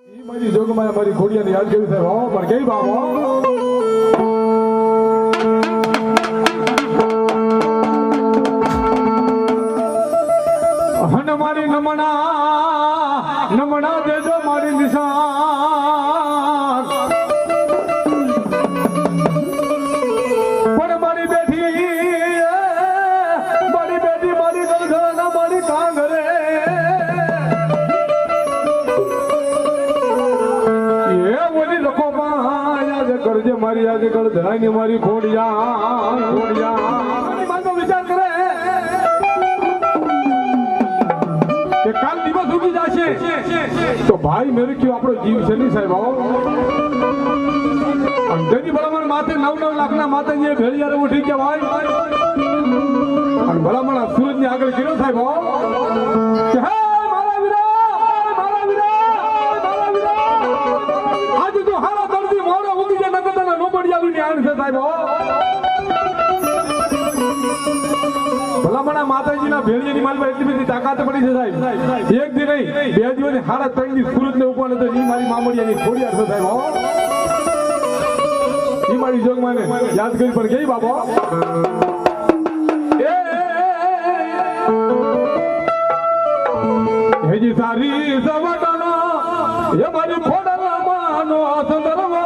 મારી જોગમાં મારી ખોડિયાની યાદ કરી સાહેબ આવો પણ કઈ બાબા હન મારી નમણા દેજો મારી નિશાન પણ મારી બેઠી મારી ગલગલા મારી કાંગરે કરજે મારી આજે કળ ધરાઈ ને મારી ખોડિયા વિચાર કરે કે કાલ દિવસ ઉગી જશે તો ભાઈ મેરે ક્યું આપણો જીવ છે નહીં સાહેબ અંધેરી ભલામણ માથે 9 લાખના માથે જે ભેળિયારે ઉઠી ગયા ભાઈ અને ભલામણ સુરજ ની આગળ કર્યો સાહેબ કે હે મારા વીરા આજે તો હારા દર્દી મોડો ઉગી જાય નકતના નો પડી આવી ને આણ છે સાહેબ ભલામણા માતાજીના ભેળિયાની માલમાં એટલી બધી તાકાત પડી છે સાહેબ એક દી નહીં બે દિવસ હારા 3 દી સુરજને ઉપર તો ઈ મારી મામડિયાની ખોડિયાર છે સાહેબ ઈ મારી જોગમાને યાદ કરી પણ ગઈ બાપા હેજી સારી સવટના એ મારી ખોડલમાંનો સંદર્ભ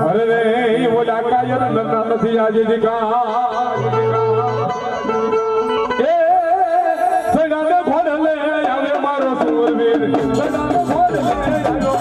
અરે રે એ બોલા કાયર નંદા નથી આજે દીકા સદાનો બોલ લે આયો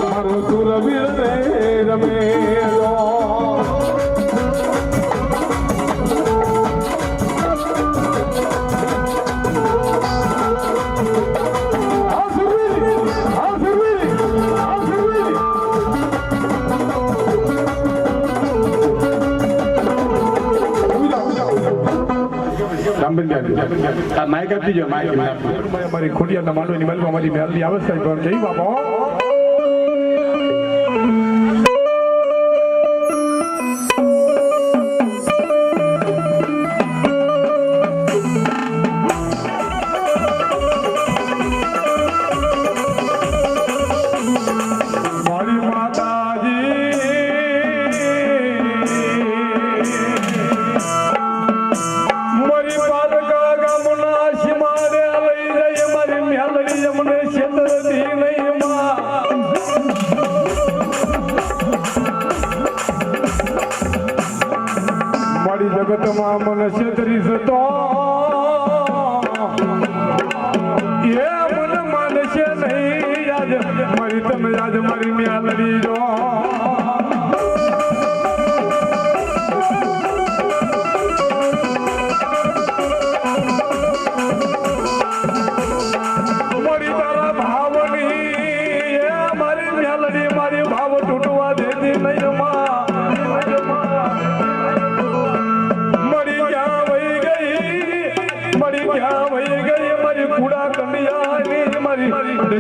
મારો સુરવીર માઇક આપી જો માઇક મારી ખોડિયાના માંડવાની મલમાં મારી મેલની અવસ્થા પણ જઈ બાપા જગતમાં મને છેતરીશ તો એ મને માનશે નહીં યાદ મારી તમે યાદ મારી મ્યાલડી જો મારી તારા ભાવની એ મારી મ્યાલડી મારી ભાવ તૂટવા દેતી નહીં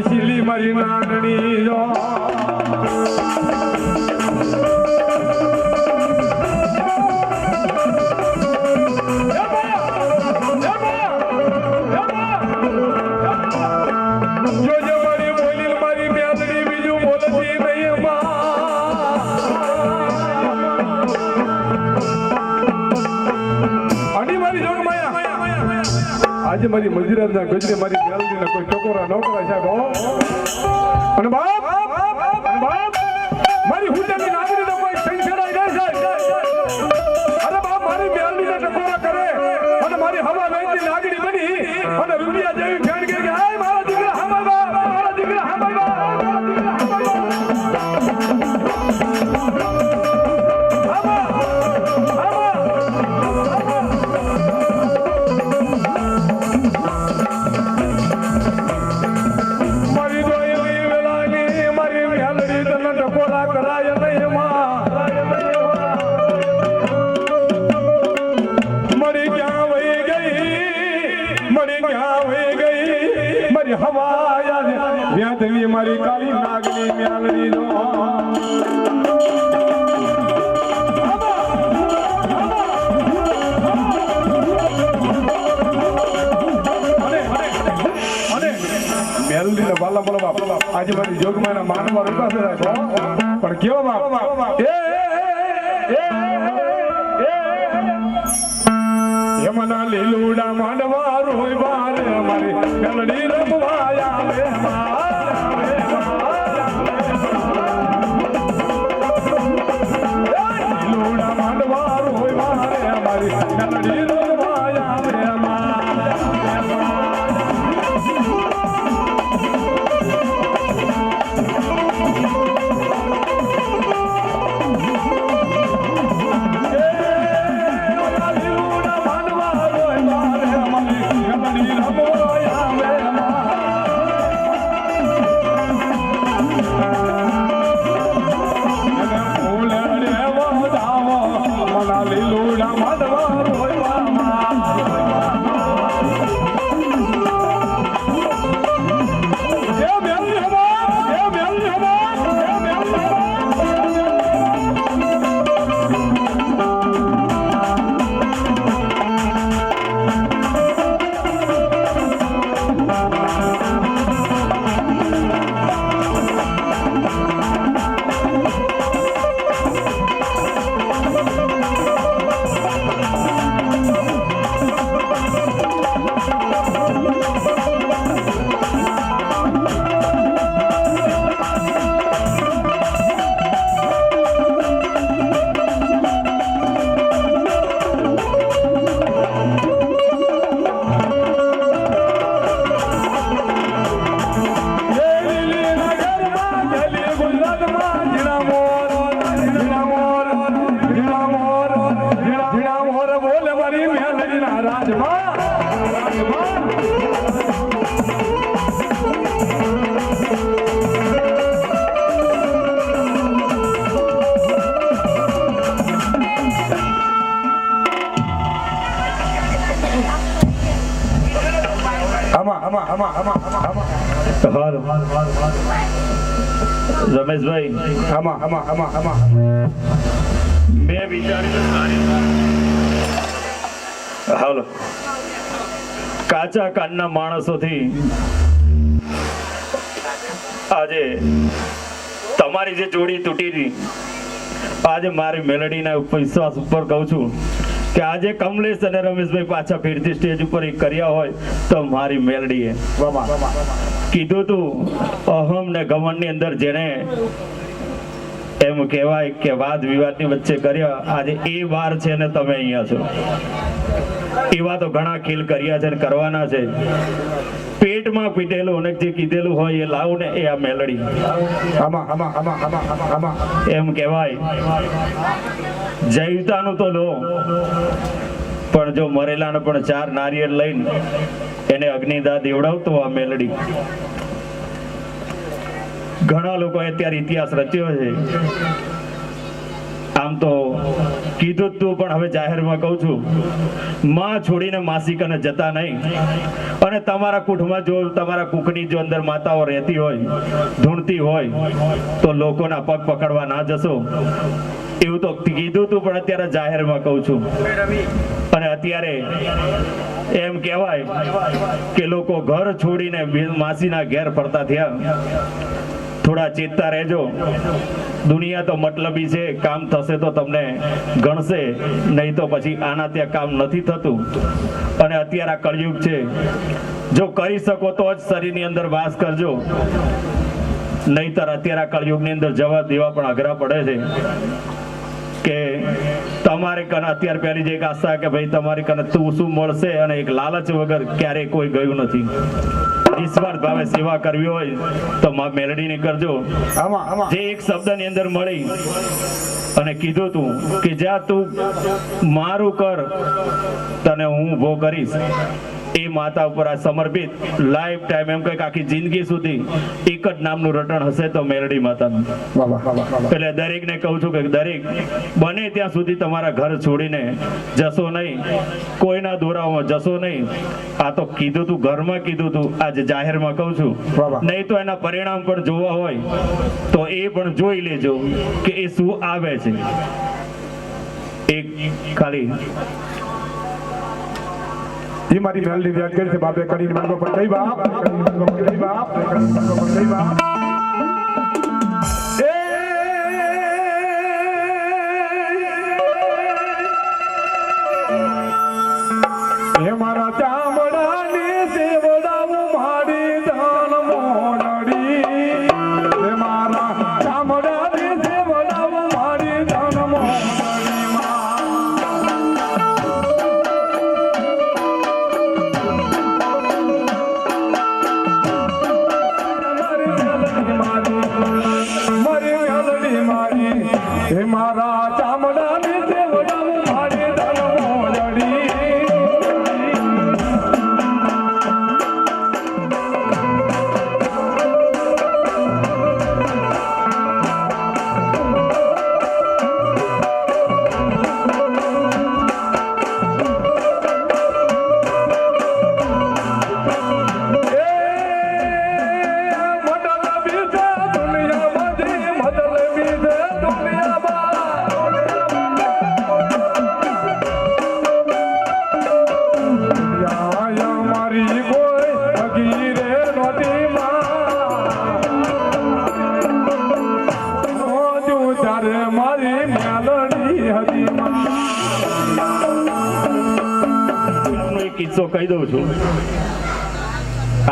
શીલી મારી નાનણી જો જોજો મારી બોલી મારી મ્યાદડી બીજું બોલતી નહીં અડી મારી જોગ માયા આજે મારી મજરાતના ગજરે મારી મ્યાદડીને કોઈ ટકોરા ન કરે સાહેબ અને બાપ મારી હુંડાની નાગરીને કોઈ સંશેડાઈ જાય અરે બાપ મારી મ્યાદડીને ટકોરા કરે અને મારી હવા વહેતી નાગરી બની અને રૂપિયા જેવી ફેણ ગઈ કે હાય મારા દીકરા હાંભળવા મારા દીકરા હાંભળવા મારી કાળી નાગની મ્યાલડી નો મેલડી બાલા બોલા બાપ આજે મારી જોગમાં માનવા રૂપા પણ કેવો બાપ યમના લીલુડા માંડવા રોય બાર મારી મેલડી રમવા આવે હાલો રમેશભાઈ મેં વિચાર્યું હાલો કાચા કાનના માણસોથી આજે તમારી જે જોડી તૂટી હતી આજે મારી મેલડીના વિશ્વાસ ઉપર કહું છું કે આજે કમલેશ અને રમેશભાઈ પાછા ફેરથી સ્ટેજ ઉપર એક કર્યા હોય તો મારી મેલડીએ કીધું તું અહમ ને ઘમંડની અંદર જેને એમ કહેવાય કે વાદ વિવાદની વચ્ચે કર્યા આજે એ વાર છે ને તમે અહીંયા છો એવા તો ઘણા ખેલ કર્યા છે ને કરવાના છે પેટમાં પીટેલું અને જે કીધેલું હોય એ લાવું ને એ આ મેલડી એમ કહેવાય જૈવતાનું તો લો પણ જો મરેલાને પણ 4 નારિયેળ લઈને એને અગ્નિદાહ દેવડાવતો આ મેલડી ઘણા લોકોએ અત્યારે ઇતિહાસ રચ્યો છે આમ તો કીધું તું પણ હવે જાહેરમાં કહું છું માં છોડીને માસી કને જતા નહીં અને તમારા કુટુંબમાં જો તમારા કુકની જો અંદર માતાઓ રહેતી હોય ધૂણતી હોય તો લોકોના પગ પકડવા ના જશો એવું તો કીધું તું પણ અત્યારે જાહેરમાં કહું છું અને અત્યારે એમ કહેવાય કે લોકો ઘર છોડીને માસીના ઘેર ફરતા થયા થોડા ચેતતા રહેજો દુનિયા તો મતલબી છે કામ થશે તો તમને ગણશે નહીં તો પછી આના ત્યાં કામ નથી થતું અને અત્યારે આ કળયુગ છે જો કરી શકો તો જ શરીરની અંદર વાસ કરજો નહીતર અત્યારે આ કળયુગની અંદર જવા દેવા પણ અઘરા પડે છે કે તમારે કને અત્યારે પહેલી જે એક આશા કે ભાઈ તમારી કને તું શું મળશે અને એક લાલચ વગર ક્યારેય કોઈ ગયું નથી નિસ્વાર્થ ભાવે સેવા કરવી હોય તો માં મેલડીની કરજો જે એક શબ્દની અંદર મળી અને કીધું તું કે જ્યાં તું મારું કર તને હું ઉભો કરીશ એ માતા ઉપર આ સમર્પિત લાઈફ ટાઈમ એમ કઈક આખી જિંદગી સુધી એક જ નામનું રટણ હશે તો મેલડી માતાનું એટલે દરેકને કહું છું કે દરેક બને ત્યાં સુધી તમારા ઘર છોડીને જશો નહીં કોઈના દોરાઓમાં જશો નહીં આ તો કીધું તું ઘરમાં કીધું તું આજે જાહેરમાં કહું છું નહીં તો એના પરિણામ પણ જોવા હોય તો એ પણ જોઈ લેજો કે એ શું આવે છે એક ખાલી ये मारी मेलडी व्याज कर से बापे कड़ी मांगो पर कई बाप ए मारा चामड़ा ने सेवड़ाऊ मारी दान मोनड़ी ए मारा चामड़ा ने सेवड़ाऊ मारी दान मोनड़ी મારા ચામડા ને દેવડાવું મારી ધન મોલડી કિસ્સો કહી દઉં છું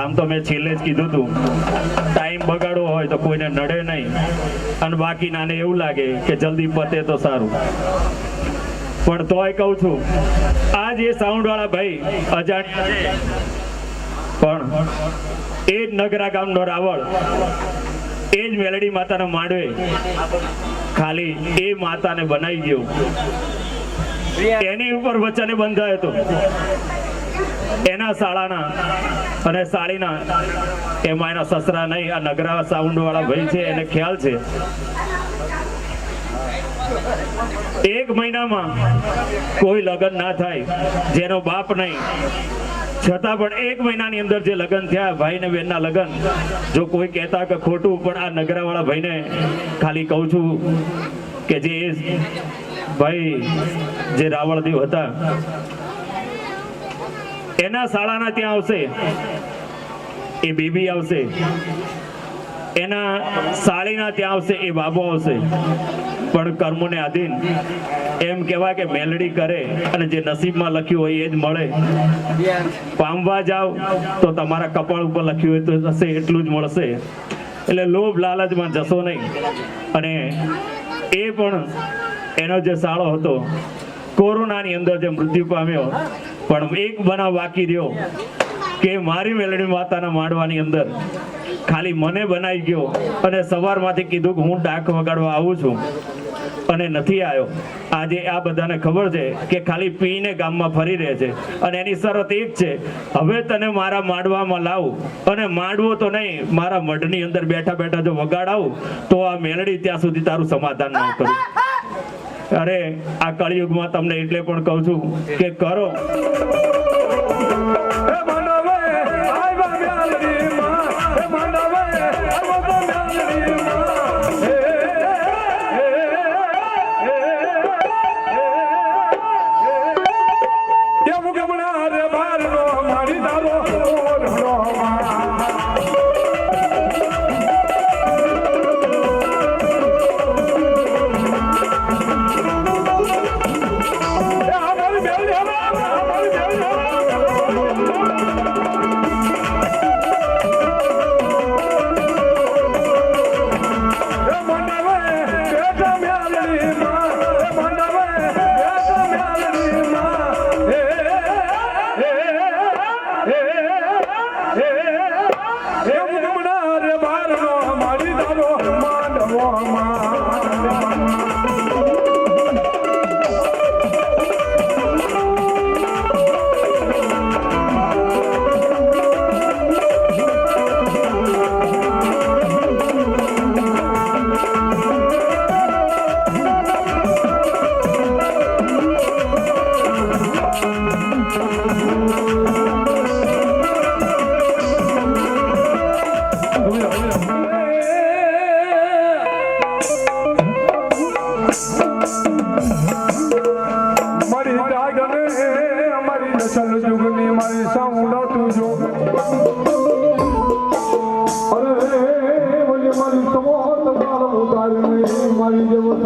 આમ તો મેં છેલ્લે જ કીધું તું ટાઈમ બગાડવો હોય તો કોઈને નડે નહીં અને બાકી નાને એવું લાગે કે જલ્દી પતે તો સારું પણ તોય કહું છું આજ એ સાઉન્ડ વાળા ભાઈ અજાણ્યા છે પણ એ જ નગરા ગામનો રાવળ એ જ મેલડી માતાના માંડવે ખાલી એ માતાને બનાવી ગયો એની ઉપર વચને બંધાયો હતો એના શાળાના અને સાળીના એમાં એના સસરા નહીં આ નગરા સાઉન્ડ વાળા ભાઈ છે એને ખ્યાલ છે 1 મહિનામાં કોઈ લગ્ન ના થાય જેનો બાપ નહીં છતાં પણ 1 મહિનાની અંદર જે લગ્ન થયા ભાઈ ને બહેનના લગ્ન, જો કોઈ કહેતા કે ખોટું, પણ આ નગરાવાળા ભાઈને ખાલી કહું છું કે જે ભાઈ જે રાવળદેવ હતા એના શાળાના ત્યાં આવશે, એ બેબી આવશે, એના સાળીના ત્યાં આવશે, એ બાબો આવશે, પણ કર્મોને આધીન એમ કહેવાય કે મેલડી કરે અને જે નસીબમાં લખ્યું હોય એ જ મળે. પામવા જાવ તો તમારા કપાળ ઉપર લખ્યું હોય તો હશે એટલું જ મળશે. એટલે લોભ લાલચમાં જશો નહીં. અને એ પણ એનો જે સાળો હતો કોરોનાની અંદર જે મૃત્યુ પામ્યો, પણ એક બનાવ બાકી રહ્યો કે મારી મેલડી માતાના માંડવાની અંદર ખાલી મને બનાવી ગયો અને સવારમાંથી કીધું કે હું ડાક વગાડવા આવું છું અને નથી આવ્યો. આજે આ બધાને ખબર છે કે ખાલી પીને ગામમાં ફરી રહે છે અને એની શરત એક છે, હવે તને મારા માંડવામાં લાવું અને માંડવો તો નહીં, મારા મઢની અંદર બેઠા બેઠા જો વગાડાવું તો આ મેલડી ત્યાં સુધી તારું સમાધાન ન કરું. અરે આ કળિયુગમાં તમને એટલે પણ કહું છું કે કરો. ચામુંડા મારી દેવનું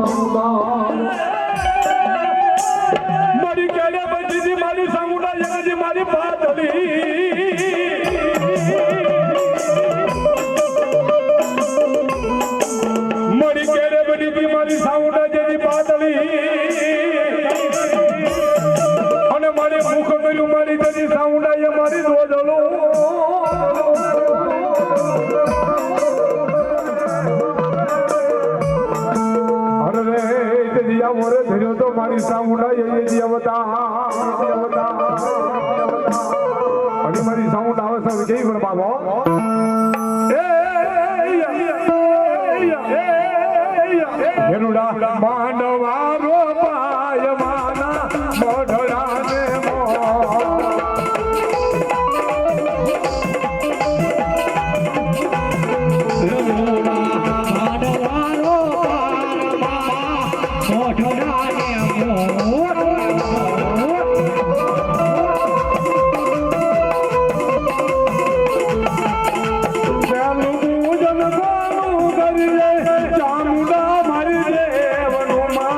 માં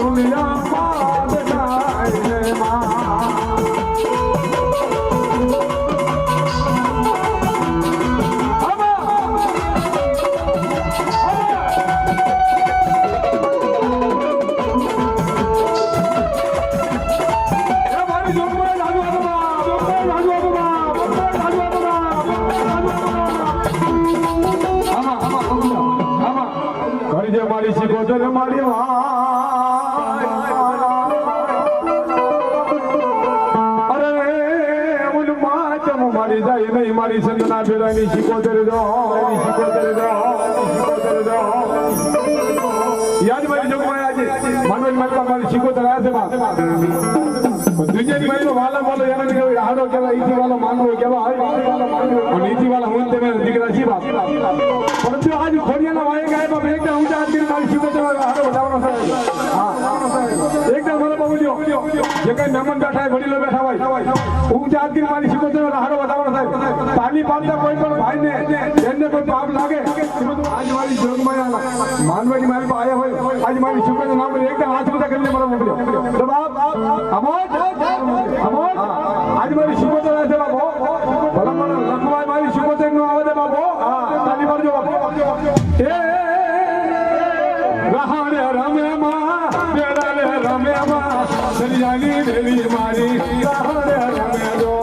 દુનિયામાં દેખાય રે માં મારી શીખોતર મારી અરે ઓલું માચમ મારી જાય નહીં મારી સંતના ભેરાની શીખોતર દો યાદ મારી જોગમાં આજે માનવ માતા મારી શીખોતર આવ્યા છે દુનિયાની મારી વાલા બોલો એને કેવાય હાડો કેવાય ઈથી વાલો માનવો કેવાય અને ઈથી વાલા હું તમે દીકરા જી બાપ પરંતુ આજ ખોડિયાના વાયે ગાયમાં મેં એકદમ ઊંચા હાથ કરી મારી શીખોતર હાડો વધારવાનો સાહેબ હા એકદમ મને બોલ્યો જે કઈ મહેમાન બેઠા વડીલો બેઠા હોય ઊંચા હાથ કરી મારી શીખોતર હાડો વધારવાનો સાહેબ તાલી પાડતા કોઈ પણ ભાઈને જેને કોઈ પાપ લાગે આજ મારી જોગમાં માનવાની મારી પાસે આયા હોય આજ મારી શીખોતર નામ એકદમ હાથ બધા કરીને મને મોકલ્યો તો બાપ અમોદ આજ મારી શીખોતર છે બાપો ભલા મને લખવાય મારી શીખોતર નો આવે બાપો તાલી પાડજો બાપો એ રહાડે રમે માં બેડાલે રમે માં સરિયાની દેવી મારી રહાડે રમે દો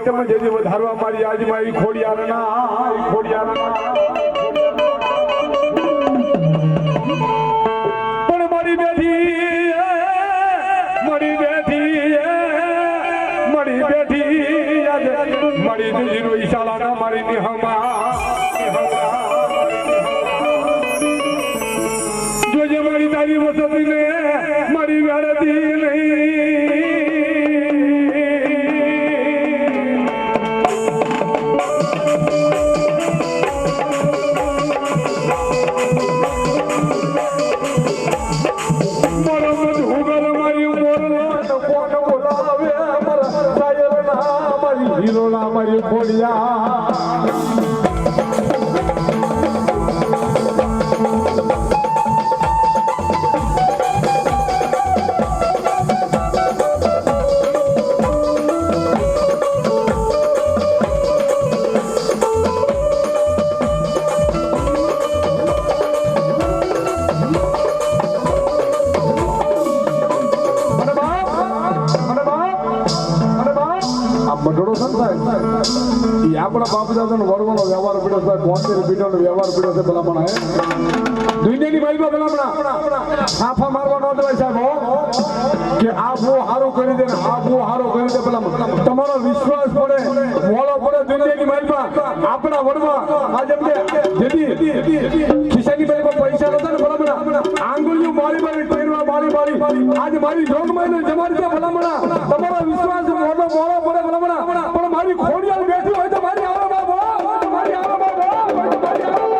તમે જેથી વધારવા મારી આજ મારી ખોડિયારના પણ મારી બેઠી મારી દીકરીનો ઈશાળાના મારી નિહમા જોજે મારી તારી વસતીને મારી વેળતી નહીં મારી ખોડિયા આપણા બાપ દાદાનો વરવાનો વ્યવહાર પડ્યો છે ગોંતેર પીઠનો વ્યવહાર પડ્યો છે ભલામણ હે દુનિયાની બાઈમાં ભલામણ છાફા મારવા ન દેવાય સાહેબ કે આ બહુ સારું કરી દે ને આ બહુ સારું કરી દે ભલામણ તમારો વિશ્વાસ પડે મોળો પડે દુનિયાની બાઈમાં આપણા વડમાં આ જેમ કે જેથી ખિસ્સાની બાઈમાં પૈસા નતા ને ભલામણ આંગળીઓ મારી પહેરવા આજ મારી જોગમાં જમાડી દે ભલામણ તમારો વિશ્વાસ મોળો પડે ભલામણ પણ મારી ખોડિયાલ બેઠી હોય તો મારી આવો બાબો મારી આવો બાબો મારી આવો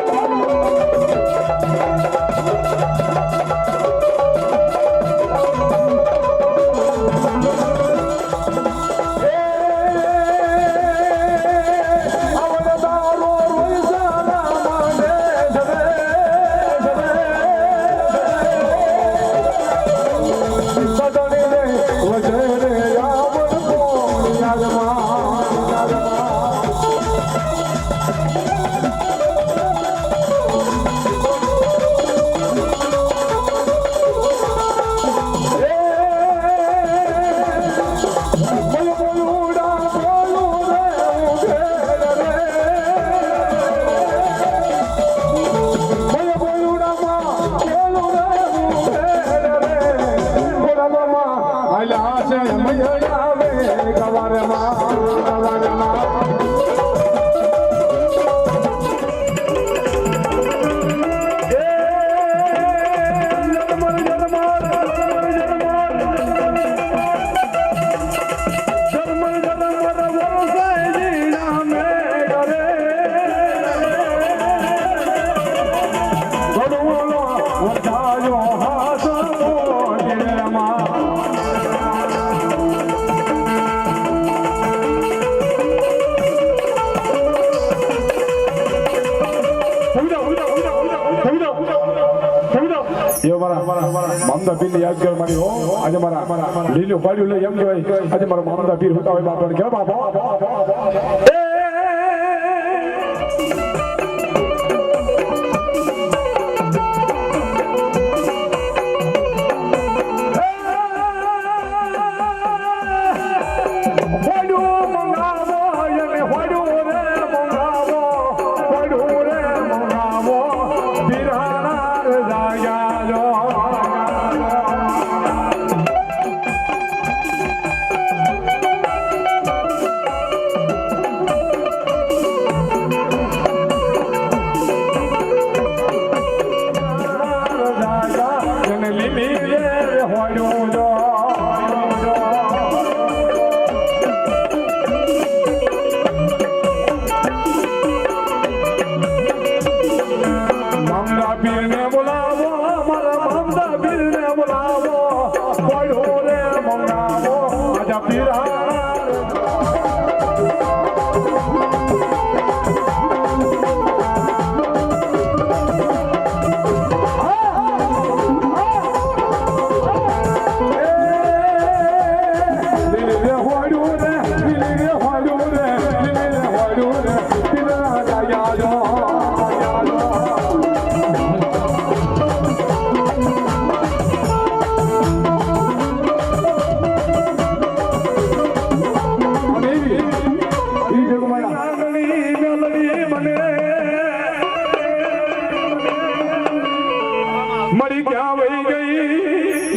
મામદા પીર ને યાદ કર મારી હો આજે મારા લીલું પાડ્યું લઈ એમ કહેવાય આજે મારા મામદા પીર હોતા હોય બાપા કે બાપા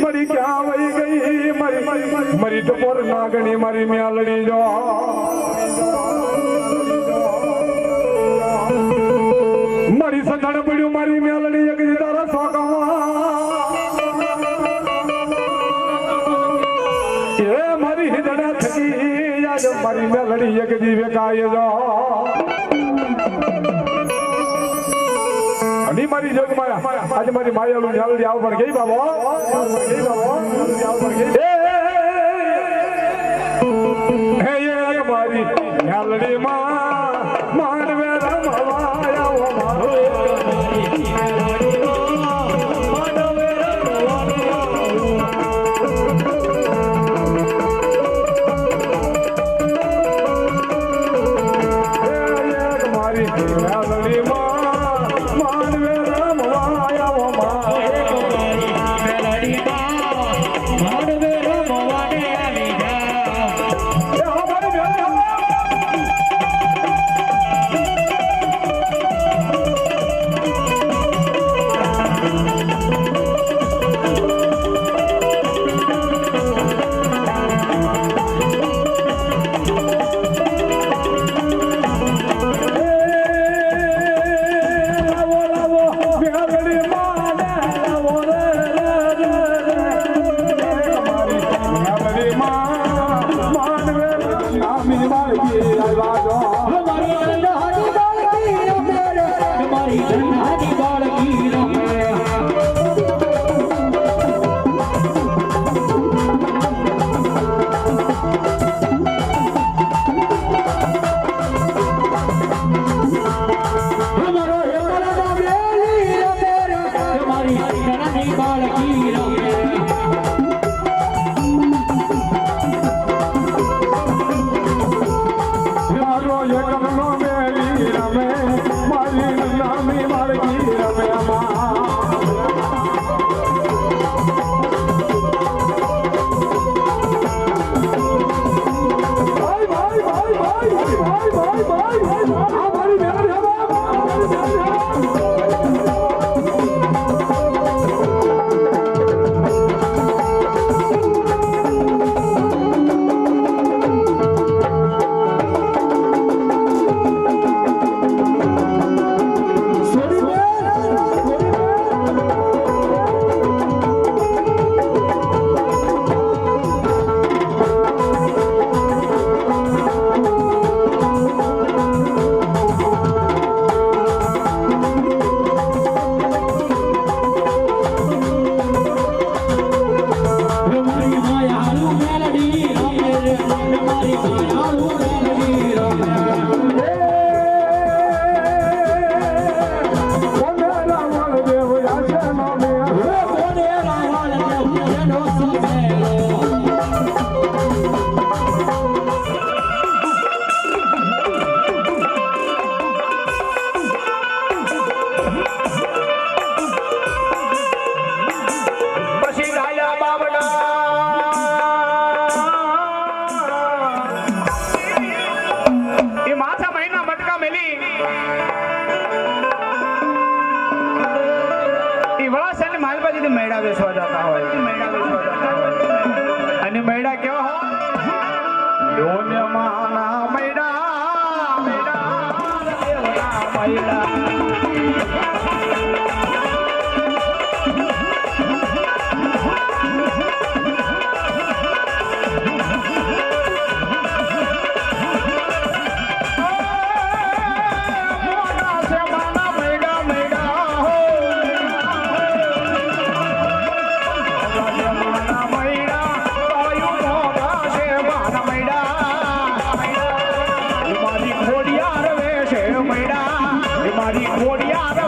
મારી ક્યાં વહી ગઈ મારી ટપોર નાગણી મારી મ્યાલડી જો મારી સંધાણ પડ્યું મારી મ્યાલડી એક તારા સોગામાં એ મારી હિદડા થકી આજ મારી મ્યાલડી એક જીવે કાય જો અને મારી જોગમાં આજે મારી માયાલું મ્યાલડી આવ પર ગઈ બાબો હે એ મારી મ્યાલડી માં માનવે રમવાયા મારો મારી ખોડિયાર